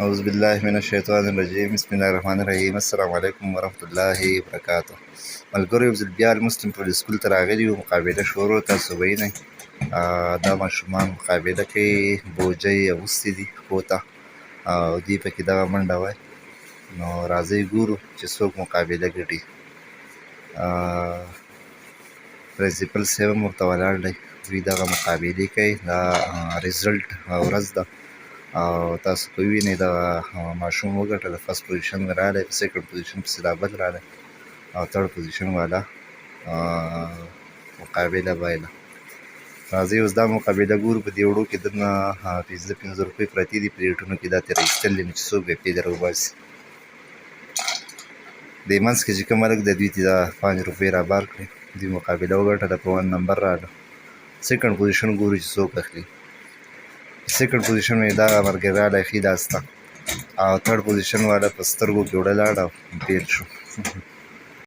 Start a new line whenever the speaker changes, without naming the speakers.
أعوذ بالله من الشیطان الرجیم بسم الله الرحمن الرحیم السلام علیکم ورحمۃ الله وبرکاته. ملګرو یو ځل بیا لمسلم ټول سکول ته راغلي وو، مقابله شروع تاسو وینئ. دا ماشومان مقابله کوي، بوجۍ اغوستي دي پښو ته او دوی پکې دغه منډه وایي. نو راځئ ګورو چې څوک مقابله ګټي. پرنسپل صاحب هم ورته ولاړ دی، دوی دغه مقابلې کوي. دا ریزلټ ورځ ده او تاسو که ووینئ دغه ماشوم وګټله، فرست پوزیشن مې راغلی، په سیکنډ پوزیشن پسې دا بل راغلی او تھرډ پوزیشن والا مقابله بایله. راځئ اوس دا مقابله ګورو. په دې وړو کې دننه 15 روپۍ پرتې دي، پلیټونو کې دا ترې ایستلي نو چې څوک به پې در وباسي. دې منځ کې چې کوم هلک دی دوی ته دا 5 روپۍ رابار کړې، دوی مقابله وګټله، په 1 نمبر راغله. سیکنډ پوزیشن ګورو چې څوک اخلي. سیکنډ پوزیشن مې دغه ملګری راغلی ښي لاس ته او تھرډ پوزیشن والا په سترګو کې وړه لاړه او فیل شو.